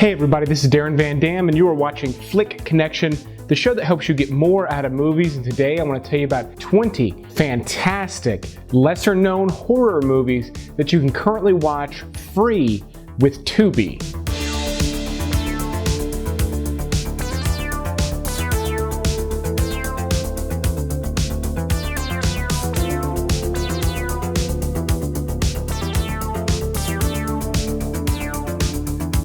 Hey everybody, this is Darren Van Dam and you are watching Flick Connection, the show that helps you get more out of movies. And today I want to tell you about 20 fantastic, lesser known horror movies that you can currently watch free with Tubi.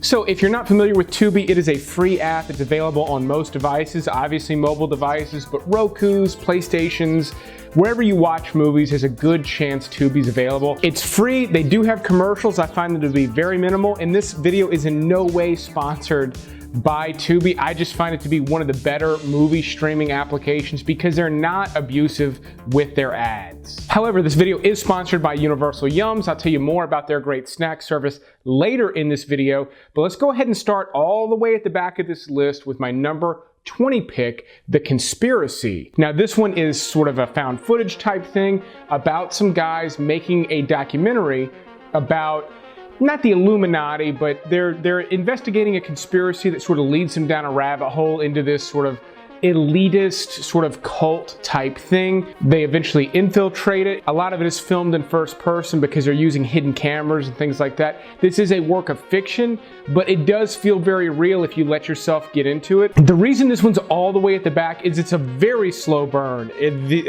So if you're not familiar with Tubi, it is a free app. It's available on most devices, obviously mobile devices, but Roku's, PlayStations, wherever you watch movies, there's a good chance Tubi's available. It's free. They do have commercials. I find them to be very minimal, and this video is in no way sponsored by Tubi. I just find it to be one of the better movie streaming applications because they're not abusive with their ads. However, this video is sponsored by Universal Yums. I'll tell you more about their great snack service later in this video, but let's go ahead and start all the way at the back of this list with my number 20 pick, The Conspiracy. Now this one is sort of a found footage type thing about some guys making a documentary about not the Illuminati, but they're investigating a conspiracy that sort of leads them down a rabbit hole into this sort of elitist sort of cult type thing. They eventually infiltrate it. A lot of it is filmed in first person because they're using hidden cameras and things like that. This is a work of fiction, but it does feel very real if you let yourself get into it. The reason this one's all the way at the back is it's a very slow burn.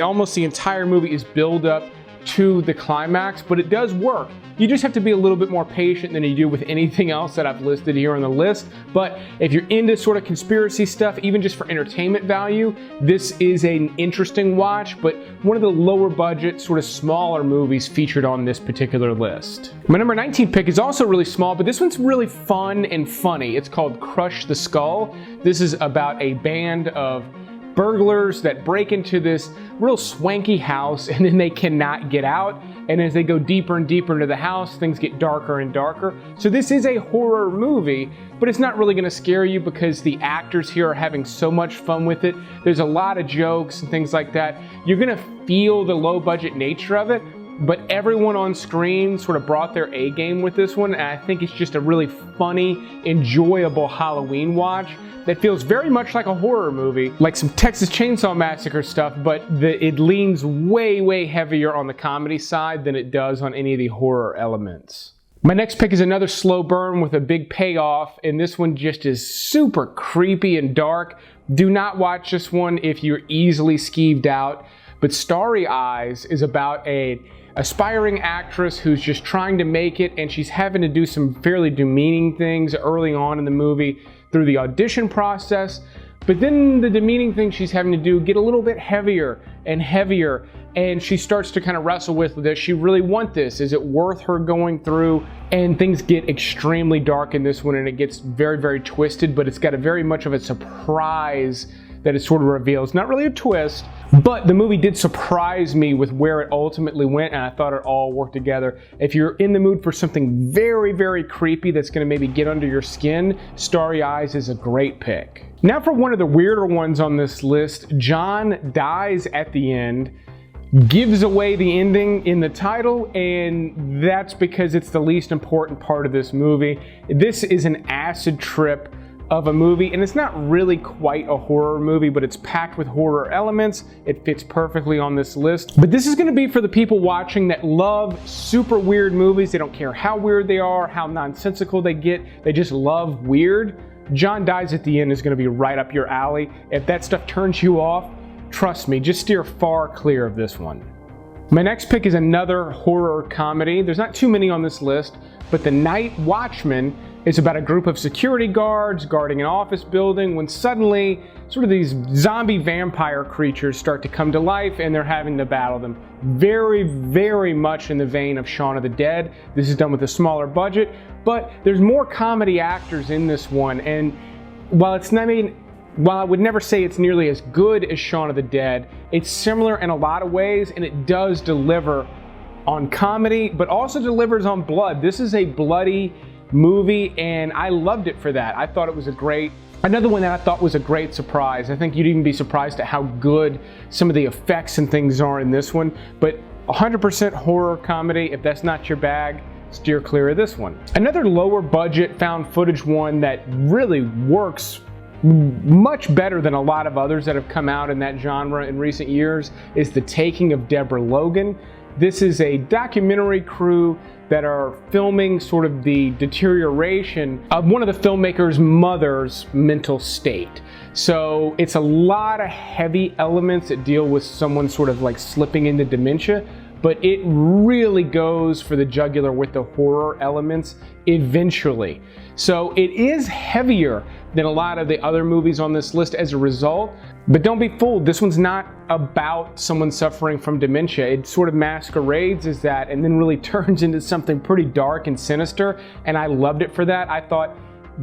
Almost the entire movie is build up to the climax, but it does work. You just have to be a little bit more patient than you do with anything else that I've listed here on the list. But if you're into sort of conspiracy stuff, even just for entertainment value, this is an interesting watch, but one of the lower budget, sort of smaller movies featured on this particular list. My number 19 pick is also really small, but this one's really fun and funny. It's called Crush the Skull. This is about a band of burglars that break into this real swanky house and then they cannot get out. And as they go deeper and deeper into the house, things get darker and darker. So this is a horror movie, but it's not really gonna scare you because the actors here are having so much fun with it. There's a lot of jokes and things like that. You're gonna feel the low budget nature of it, but everyone on screen sort of brought their A game with this one. And I think it's just a really funny, enjoyable Halloween watch that feels very much like a horror movie, like some Texas Chainsaw Massacre stuff, but it leans way, way heavier on the comedy side than it does on any of the horror elements. My next pick is another slow burn with a big payoff, and this one just is super creepy and dark. Do not watch this one if you're easily skeeved out, but Starry Eyes is about an aspiring actress who's just trying to make it, and she's having to do some fairly demeaning things early on in the movie through the audition process, but then the demeaning things she's having to do get a little bit heavier and heavier, and she starts to kind of wrestle with, does she really want this? Is it worth her going through? And things get extremely dark in this one, and it gets very, very twisted, but it's got a very much of a surprise that it sort of reveals. Not really a twist, but the movie did surprise me with where it ultimately went, and I thought it all worked together. If you're in the mood for something very, very creepy that's gonna maybe get under your skin, Starry Eyes is a great pick. Now for one of the weirder ones on this list, John dies at the end, gives away the ending in the title, and that's because it's the least important part of this movie. This is an acid trip of a movie, and it's not really quite a horror movie, but it's packed with horror elements. It fits perfectly on this list. But this is gonna be for the people watching that love super weird movies. They don't care how weird they are, how nonsensical they get, they just love weird. John Dies at the End is gonna be right up your alley. If that stuff turns you off, trust me, just steer far clear of this one. My next pick is another horror comedy. There's not too many on this list, but The Nightwatchmen is about a group of security guards guarding an office building when suddenly sort of these zombie vampire creatures start to come to life and they're having to battle them. Very, very much in the vein of Shaun of the Dead. This is done with a smaller budget, but there's more comedy actors in this one, and while I would never say it's nearly as good as Shaun of the Dead, it's similar in a lot of ways, and it does deliver on comedy, but also delivers on blood. This is a bloody movie, and I loved it for that. I thought it was another one that I thought was a great surprise. I think you'd even be surprised at how good some of the effects and things are in this one, but 100% horror comedy. If that's not your bag, steer clear of this one. Another lower budget found footage one that really works much better than a lot of others that have come out in that genre in recent years is The Taking of Deborah Logan. This is a documentary crew that are filming sort of the deterioration of one of the filmmaker's mother's mental state. So it's a lot of heavy elements that deal with someone sort of like slipping into dementia, but it really goes for the jugular with the horror elements eventually. So it is heavier than a lot of the other movies on this list as a result, but don't be fooled, this one's not about someone suffering from dementia. It sort of masquerades as that and then really turns into something pretty dark and sinister, and I loved it for that. I thought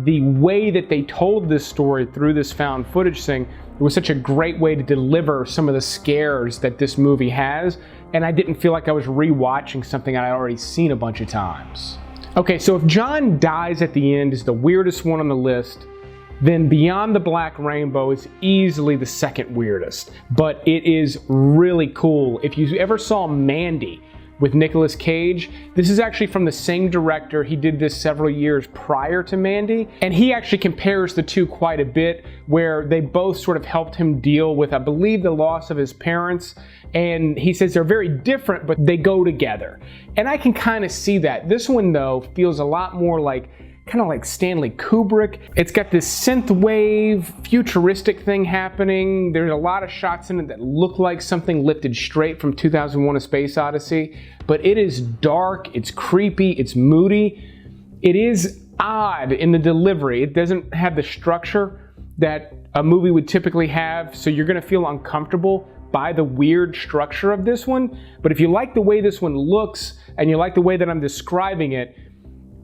the way that they told this story through this found footage thing, it was such a great way to deliver some of the scares that this movie has, and I didn't feel like I was rewatching something I'd already seen a bunch of times. Okay, so if John Dies at the End is the weirdest one on the list, then Beyond the Black Rainbow is easily the second weirdest, but it is really cool. If you ever saw Mandy with Nicolas Cage, this is actually from the same director. He did this several years prior to Mandy, and he actually compares the two quite a bit, where they both sort of helped him deal with, I believe, the loss of his parents, and he says they're very different, but they go together. And I can kind of see that. This one, though, feels a lot more like kind of like Stanley Kubrick. It's got this synthwave, futuristic thing happening. There's a lot of shots in it that look like something lifted straight from 2001: A Space Odyssey, but it is dark, it's creepy, it's moody. It is odd in the delivery. It doesn't have the structure that a movie would typically have, so you're gonna feel uncomfortable by the weird structure of this one. But if you like the way this one looks, and you like the way that I'm describing it,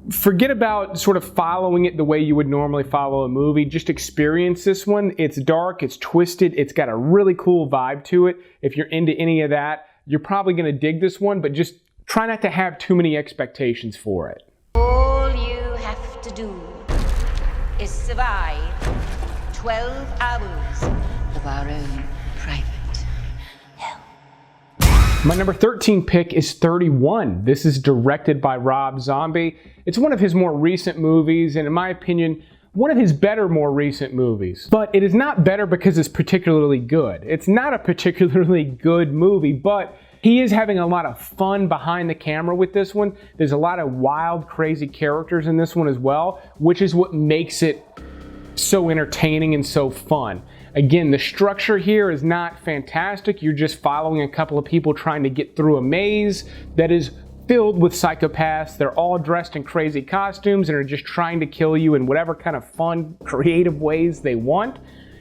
forget about sort of following it the way you would normally follow a movie. Just experience this one. It's dark, it's twisted, it's got a really cool vibe to it. If you're into any of that, you're probably going to dig this one, but just try not to have too many expectations for it. All you have to do is survive 12 hours of our own private hell. My number 13 pick is 31. This is directed by Rob Zombie. It's one of his more recent movies, and in my opinion, one of his better, more recent movies. But it is not better because it's particularly good. It's not a particularly good movie, but he is having a lot of fun behind the camera with this one. There's a lot of wild, crazy characters in this one as well, which is what makes it so entertaining and so fun. Again, the structure here is not fantastic. You're just following a couple of people trying to get through a maze that is filled with psychopaths. They're all dressed in crazy costumes and are just trying to kill you in whatever kind of fun, creative ways they want.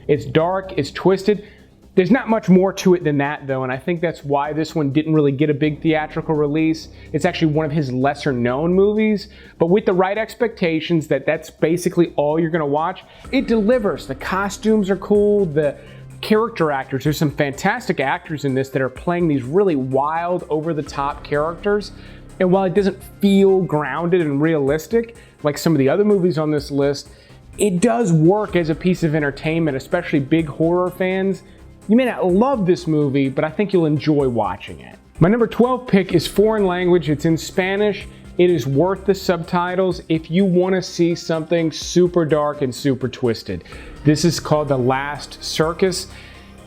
It's dark, it's twisted. There's not much more to it than that, though, and I think that's why this one didn't really get a big theatrical release. It's actually one of his lesser known movies, but with the right expectations that that's basically all you're gonna watch, it delivers. The costumes are cool, the character actors, there's some fantastic actors in this that are playing these really wild, over-the-top characters, and while it doesn't feel grounded and realistic like some of the other movies on this list, it does work as a piece of entertainment, especially big horror fans. You may not love this movie, but I think you'll enjoy watching it. My number 12 pick is foreign language. It's in Spanish. It is worth the subtitles if you want to see something super dark and super twisted. This is called The Last Circus.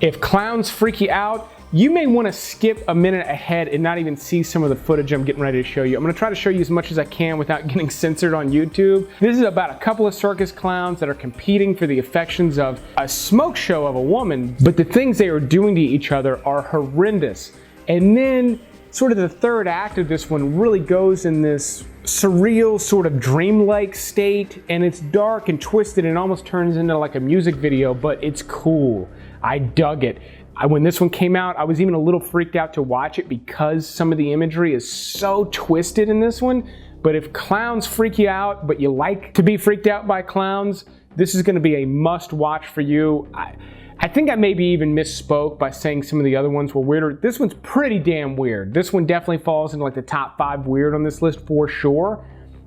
If clowns freak you out, you may want to skip a minute ahead and not even see some of the footage I'm getting ready to show you. I'm going to try to show you as much as I can without getting censored on YouTube. This is about a couple of circus clowns that are competing for the affections of a smoke show of a woman, but the things they are doing to each other are horrendous. And then sort of the third act of this one really goes in this surreal sort of dreamlike state, and it's dark and twisted and almost turns into like a music video, but it's cool. I dug it. When this one came out, I was even a little freaked out to watch it because some of the imagery is so twisted in this one. But if clowns freak you out, but you like to be freaked out by clowns, this is going to be a must watch for you. I think I maybe even misspoke by saying some of the other ones were weirder. This one's pretty damn weird. This one definitely falls into like the top 5 weird on this list for sure.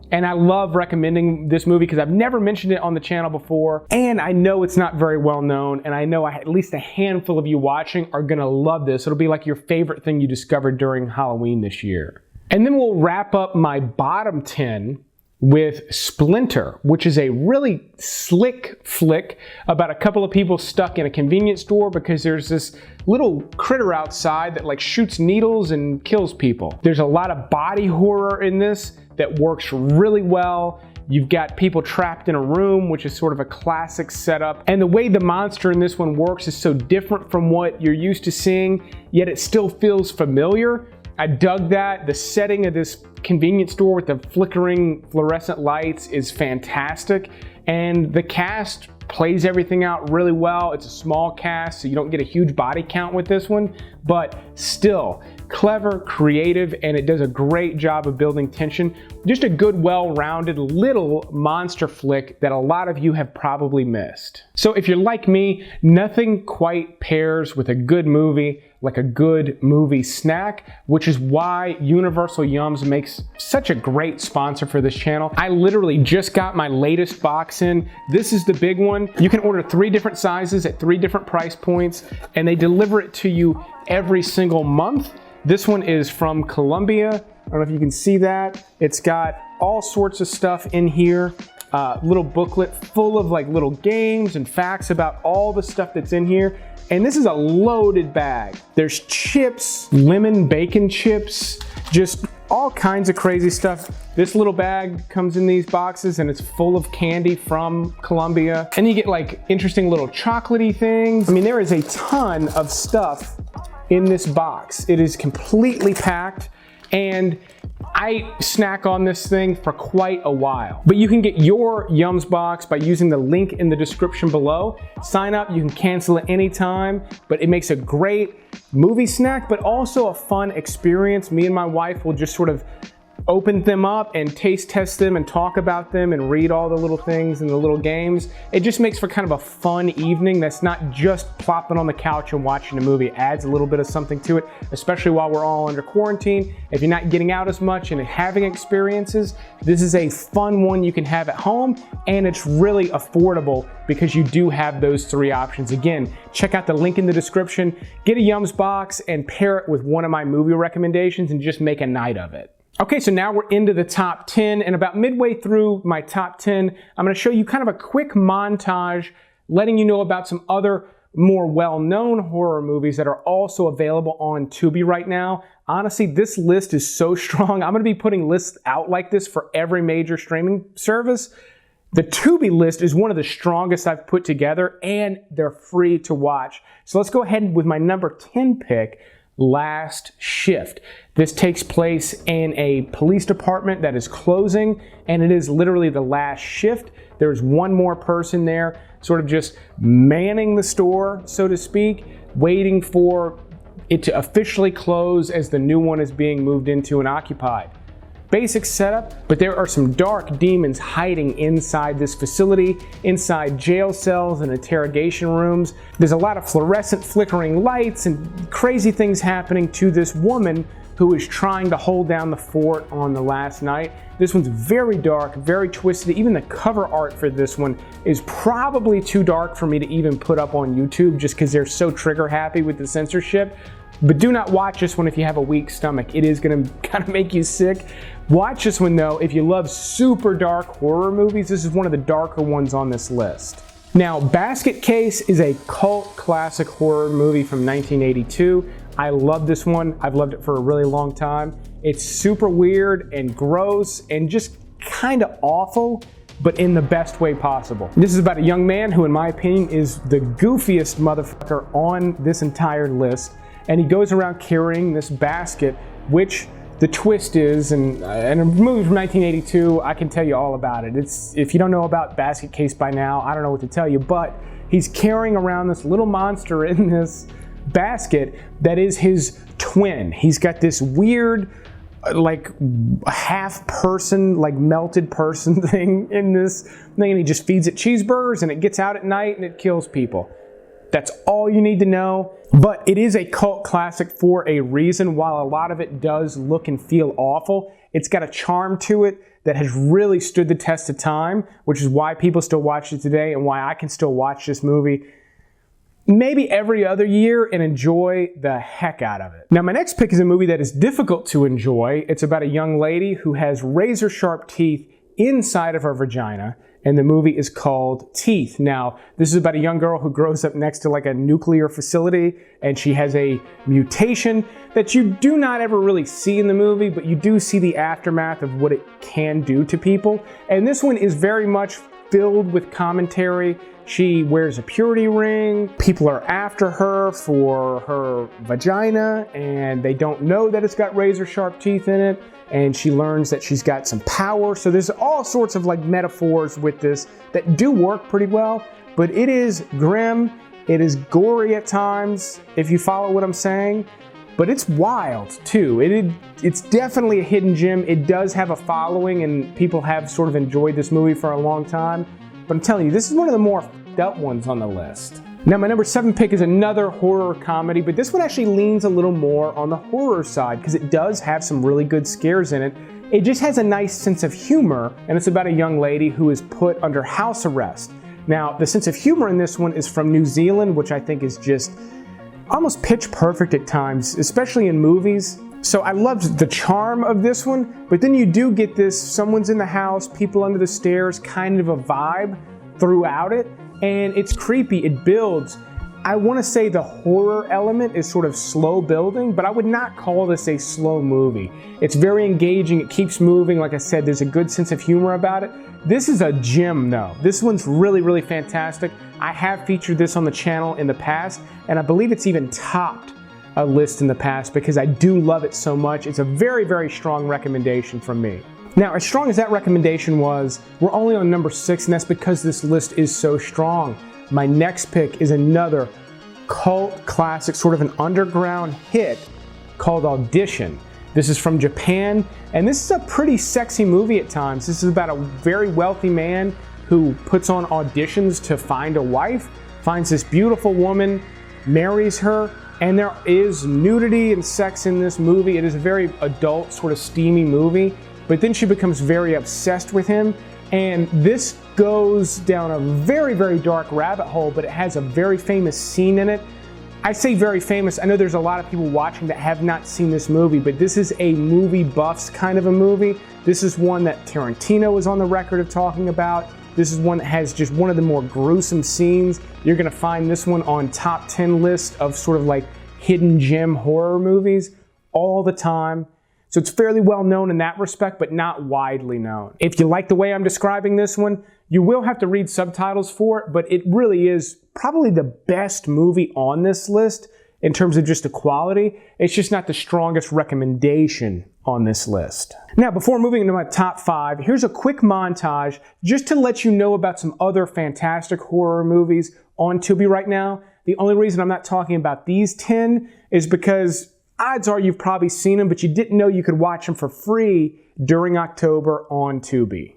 And I love recommending this movie because I've never mentioned it on the channel before, and I know it's not very well known, and I know at least a handful of you watching are gonna love this. It'll be like your favorite thing you discovered during Halloween this year. And then we'll wrap up my bottom 10 with Splinter, which is a really slick flick about a couple of people stuck in a convenience store because there's this little critter outside that like shoots needles and kills people. There's a lot of body horror in this that works really well. You've got people trapped in a room, which is sort of a classic setup. And the way the monster in this one works is so different from what you're used to seeing, yet it still feels familiar. I dug that. The setting of this convenience store with the flickering fluorescent lights is fantastic. And the cast plays everything out really well. It's a small cast, so you don't get a huge body count with this one, but still clever, creative, and it does a great job of building tension. Just a good, well-rounded little monster flick that a lot of you have probably missed. So if you're like me, nothing quite pairs with a good movie like a good movie snack, which is why Universal Yums makes such a great sponsor for this channel. I literally just got my latest box in. This is the big one. You can order 3 different sizes at 3 different price points, and they deliver it to you every single month. This one is from Colombia. I don't know if you can see that. It's got all sorts of stuff in here. Little booklet full of like little games and facts about all the stuff that's in here. And this is a loaded bag. There's chips, lemon bacon chips, just all kinds of crazy stuff. This little bag comes in these boxes and it's full of candy from Colombia. And you get like interesting little chocolatey things. I mean, there is a ton of stuff in this box. It is completely packed, and I snack on this thing for quite a while. But you can get your Yums box by using the link in the description below. Sign up, you can cancel at any time, but it makes a great movie snack, but also a fun experience. Me and my wife will just sort of open them up and taste test them and talk about them and read all the little things and the little games. It just makes for kind of a fun evening that's not just plopping on the couch and watching a movie. It adds a little bit of something to it, especially while we're all under quarantine. If you're not getting out as much and having experiences, this is a fun one you can have at home, and it's really affordable because you do have those 3 options. Again, check out the link in the description, get a Yums box and pair it with one of my movie recommendations and just make a night of it. Okay, so now we're into the top 10, and about midway through my top 10, I'm going to show you kind of a quick montage letting you know about some other more well-known horror movies that are also available on Tubi right now. Honestly, this list is so strong. I'm going to be putting lists out like this for every major streaming service. The Tubi list is one of the strongest I've put together, and they're free to watch. So let's go ahead with my number 10 pick, Last Shift. This takes place in a police department that is closing, and it is literally the last shift. There's one more person there, sort of just manning the store, so to speak, waiting for it to officially close as the new one is being moved into and occupied. Basic setup, but there are some dark demons hiding inside this facility, inside jail cells and interrogation rooms. There's a lot of fluorescent flickering lights and crazy things happening to this woman who is trying to hold down the fort on the last night. This one's very dark, very twisted. Even the cover art for this one is probably too dark for me to even put up on YouTube just because they're so trigger happy with the censorship. But do not watch this one if you have a weak stomach. It is gonna kind of make you sick. Watch this one though if you love super dark horror movies. This is one of the darker ones on this list. Now, Basket Case is a cult classic horror movie from 1982. I love this one. I've loved it for a really long time. It's super weird and gross and just kind of awful, but in the best way possible. This is about a young man who, in my opinion, is the goofiest motherfucker on this entire list. And he goes around carrying this basket, which the twist is, and a movie from 1982, I can tell you all about it. If you don't know about Basket Case by now, I don't know what to tell you, but he's carrying around this little monster in this basket that is his twin. He's got this weird, like half person, like melted person thing in this thing, and he just feeds it cheeseburgers and it gets out at night and it kills people. That's all you need to know, but it is a cult classic for a reason. While a lot of it does look and feel awful, it's got a charm to it that has really stood the test of time, which is why people still watch it today and why I can still watch this movie. maybe every other year and enjoy the heck out of it. Now, my next pick is a movie that is difficult to enjoy. It's about a young lady who has razor sharp teeth inside of her vagina, and the movie is called Teeth. Now, this is about a young girl who grows up next to like a nuclear facility, and she has a mutation that you do not ever really see in the movie, but you do see the aftermath of what it can do to people. And this one is very much filled with commentary. She wears a purity ring. People are after her for her vagina, and they don't know that it's got razor sharp teeth in it. And she learns that she's got some power. So there's all sorts of like metaphors with this that do work pretty well, but it is grim. It is gory at times, if you follow what I'm saying, but it's wild too. It's definitely a hidden gem. It does have a following, and people have sort of enjoyed this movie for a long time. But I'm telling you, this is one of the more f***ed up ones on the list. Now, my number 7 pick is another horror comedy, but this one actually leans a little more on the horror side because it does have some really good scares in it. It just has a nice sense of humor, and it's about a young lady who is put under house arrest. Now, the sense of humor in this one is from New Zealand, which I think is just almost pitch perfect at times, especially in movies. So I loved the charm of this one, but then you do get this someone's in the house, people under the stairs kind of a vibe throughout it, and it's creepy, it builds. I want to say the horror element is sort of slow building, but I would not call this a slow movie. It's very engaging, it keeps moving. Like I said, there's a good sense of humor about it. This is a gem though. This one's really, really fantastic. I have featured this on the channel in the past, and I believe it's even topped a list in the past because I do love it so much. It's a very, very strong recommendation from me. Now, as strong as that recommendation was, we're only on number 6, and that's because this list is so strong. My next pick is another cult classic, sort of an underground hit called Audition. This is from Japan, and this is a pretty sexy movie at times. This is about a very wealthy man who puts on auditions to find a wife, finds this beautiful woman, marries her, and there is nudity and sex in this movie. It is a very adult, sort of steamy movie. But then she becomes very obsessed with him, and this goes down a very, very dark rabbit hole, but it has a very famous scene in it. I say very famous, I know there's a lot of people watching that have not seen this movie, but this is a movie buffs kind of a movie. This is one that Tarantino is on the record of talking about. This is one that has just one of the more gruesome scenes. You're gonna find this one on top 10 list of sort of like hidden gem horror movies all the time. So it's fairly well known in that respect, but not widely known. If you like the way I'm describing this one, you will have to read subtitles for it, but it really is probably the best movie on this list in terms of just the quality. It's just not the strongest recommendation on this list. Now, before moving into my top 5, here's a quick montage just to let you know about some other fantastic horror movies on Tubi right now. The only reason I'm not talking about these 10 is because odds are you've probably seen them, but you didn't know you could watch them for free during October on Tubi.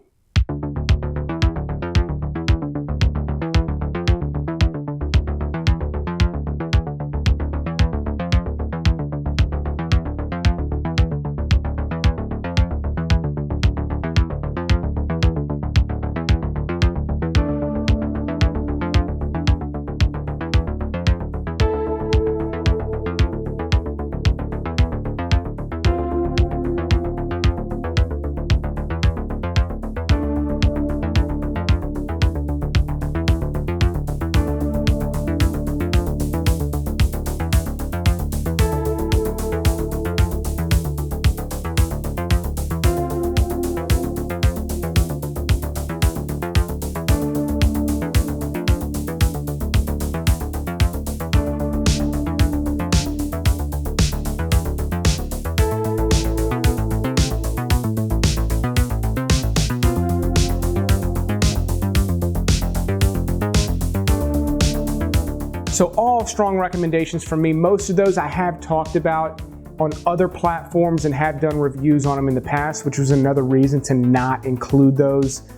So all strong recommendations from me. Most of those I have talked about on other platforms and have done reviews on them in the past, which was another reason to not include those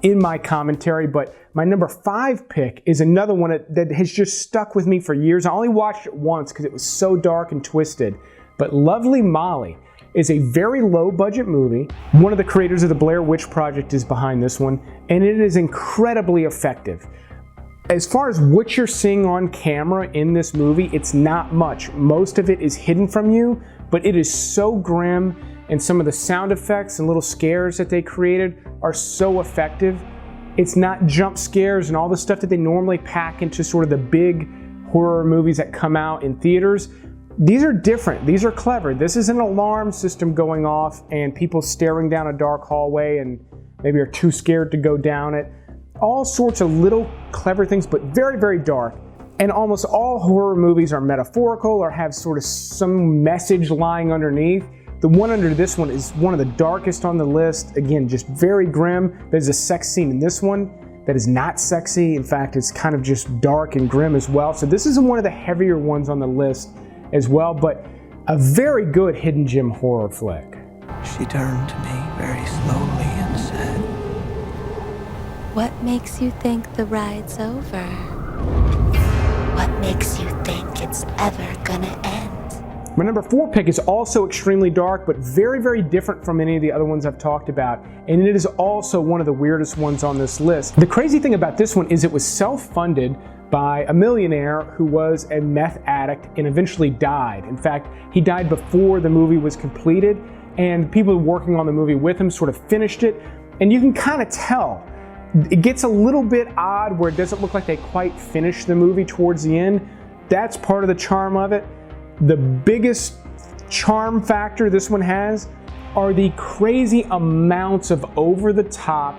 in my commentary. But my number 5 pick is another one that has just stuck with me for years. I only watched it once because it was so dark and twisted. But Lovely Molly is a very low budget movie. One of the creators of the Blair Witch Project is behind this one, and it is incredibly effective. As far as what you're seeing on camera in this movie, it's not much. Most of it is hidden from you, but it is so grim, and some of the sound effects and little scares that they created are so effective. It's not jump scares and all the stuff that they normally pack into sort of the big horror movies that come out in theaters. These are different. These are clever. This is an alarm system going off and people staring down a dark hallway and maybe are too scared to go down it. All sorts of little clever things, but very, very dark. And almost all horror movies are metaphorical or have sort of some message lying underneath. The one under this one is one of the darkest on the list. Again, just very grim. There's a sex scene in this one that is not sexy. In fact, it's kind of just dark and grim as well. So this is one of the heavier ones on the list as well, but a very good hidden gem horror flick. She turned to me very slowly and said, "What makes you think the ride's over? What makes you think it's ever gonna end?" My number 4 pick is also extremely dark, but very, very different from any of the other ones I've talked about. And it is also one of the weirdest ones on this list. The crazy thing about this one is it was self-funded by a millionaire who was a meth addict and eventually died. In fact, he died before the movie was completed, and people working on the movie with him sort of finished it. And you can kind of tell. It gets a little bit odd where it doesn't look like they quite finished the movie towards the end. That's part of the charm of it. The biggest charm factor this one has are the crazy amounts of over-the-top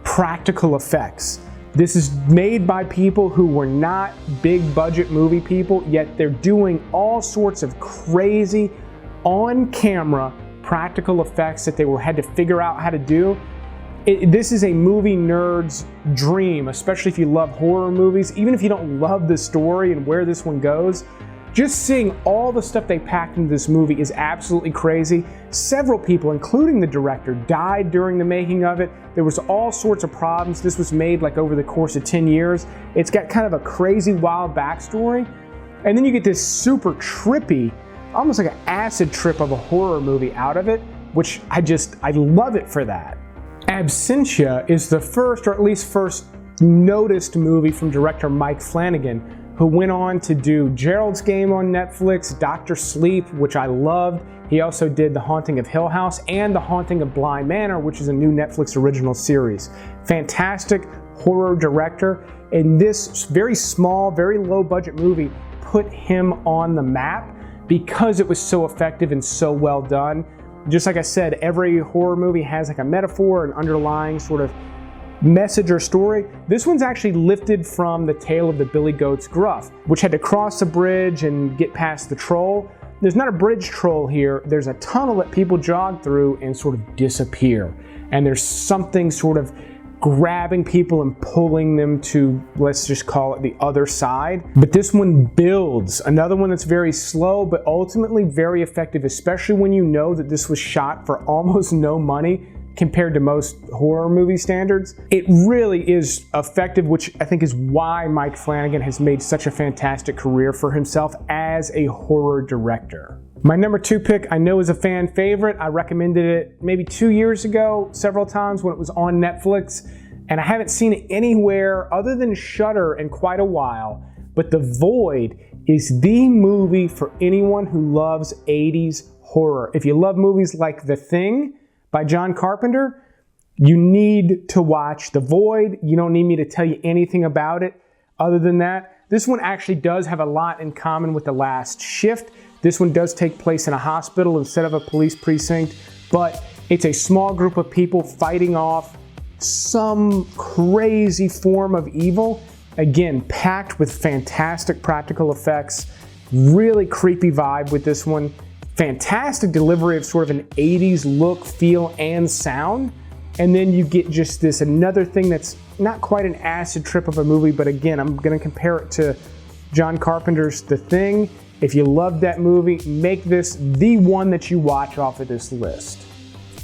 practical effects. This is made by people who were not big budget movie people, yet they're doing all sorts of crazy on-camera practical effects that they had to figure out how to do. This is a movie nerd's dream, especially if you love horror movies. Even if you don't love the story and where this one goes, just seeing all the stuff they packed into this movie is absolutely crazy. Several people, including the director, died during the making of it. There was all sorts of problems. This was made like over the course of 10 years. It's got kind of a crazy, wild backstory. And then you get this super trippy, almost like an acid trip of a horror movie out of it, which I love it for that. Absentia is the first, or at least first noticed movie from director Mike Flanagan, who went on to do Gerald's Game on Netflix, Dr. Sleep, which I loved. He also did The Haunting of Hill House and The Haunting of Bly Manor, which is a new Netflix original series. Fantastic horror director, and this very small, very low budget movie put him on the map because it was so effective and so well done. Just like I said, every horror movie has like a metaphor, an underlying sort of message or story. This one's actually lifted from the tale of the Billy Goat's Gruff, which had to cross a bridge and get past the troll. There's not a bridge troll here. There's a tunnel that people jog through and sort of disappear. And there's something sort of grabbing people and pulling them to, let's just call it the other side. But this one builds. Another one that's very slow, but ultimately very effective, especially when you know that this was shot for almost no money compared to most horror movie standards. It really is effective, which I think is why Mike Flanagan has made such a fantastic career for himself as a horror director. My number 2 pick I know is a fan favorite. I recommended it maybe 2 years ago several times when it was on Netflix, and I haven't seen it anywhere other than Shudder in quite a while. But The Void is the movie for anyone who loves 80s horror. If you love movies like The Thing by John Carpenter, you need to watch The Void. You don't need me to tell you anything about it other than that. This one actually does have a lot in common with The Last Shift. This one does take place in a hospital instead of a police precinct, but it's a small group of people fighting off some crazy form of evil. Again, packed with fantastic practical effects, really creepy vibe with this one. Fantastic delivery of sort of an 80s look, feel, and sound. And then you get just this another thing that's not quite an acid trip of a movie, but again, I'm going to compare it to John Carpenter's The Thing. If you love that movie, make this the one that you watch off of this list.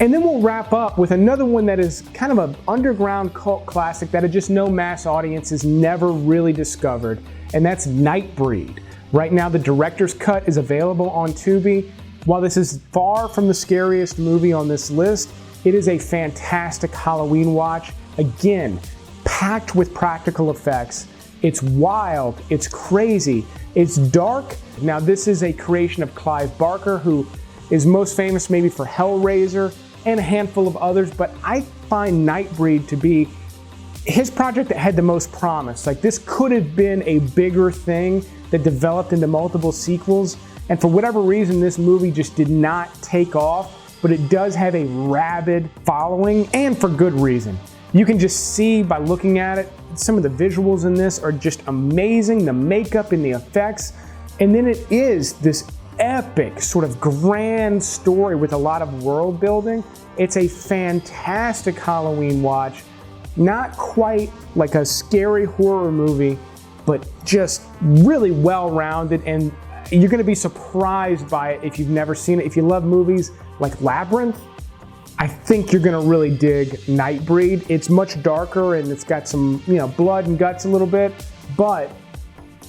And then we'll wrap up with another one that is kind of an underground cult classic that just no mass audience has never really discovered, and that's Nightbreed. Right now, the director's cut is available on Tubi. While this is far from the scariest movie on this list, it is a fantastic Halloween watch. Again, packed with practical effects. It's wild, it's crazy, it's dark. Now this is a creation of Clive Barker, who is most famous maybe for Hellraiser and a handful of others, but I find Nightbreed to be his project that had the most promise. Like, this could have been a bigger thing that developed into multiple sequels, and for whatever reason this movie just did not take off, but it does have a rabid following, and for good reason. You can just see by looking at it, some of the visuals in this are just amazing, the makeup and the effects, and then it is this epic sort of grand story with a lot of world building. It's a fantastic Halloween watch. Not quite like a scary horror movie, but just really well-rounded, and you're gonna be surprised by it if you've never seen it. If you love movies like Labyrinth, I think you're gonna really dig Nightbreed. It's much darker and it's got some, blood and guts a little bit, but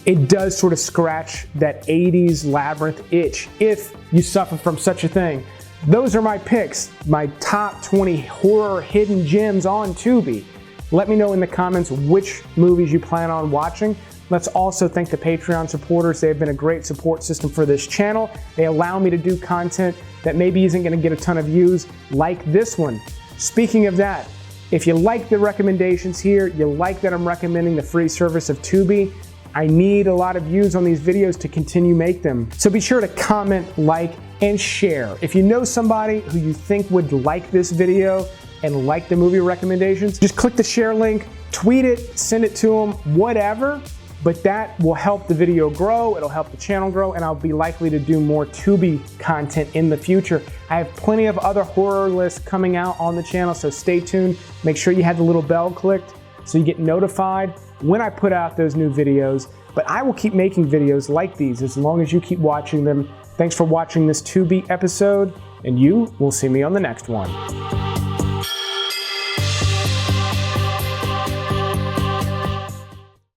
it does sort of scratch that 80s Labyrinth itch if you suffer from such a thing. Those are my picks, my top 20 horror hidden gems on Tubi. Let me know in the comments which movies you plan on watching. Let's also thank the Patreon supporters. They have been a great support system for this channel. They allow me to do content that maybe isn't gonna get a ton of views, like this one. Speaking of that, if you like the recommendations here, you like that I'm recommending the free service of Tubi, I need a lot of views on these videos to continue make them. So be sure to comment, like, and share. If you know somebody who you think would like this video and like the movie recommendations, just click the share link, tweet it, send it to them, whatever, but that will help the video grow, it'll help the channel grow, and I'll be likely to do more Tubi content in the future. I have plenty of other horror lists coming out on the channel, so stay tuned. Make sure you have the little bell clicked so you get notified when I put out those new videos, but I will keep making videos like these as long as you keep watching them. Thanks for watching this Tubi episode, and you will see me on the next one.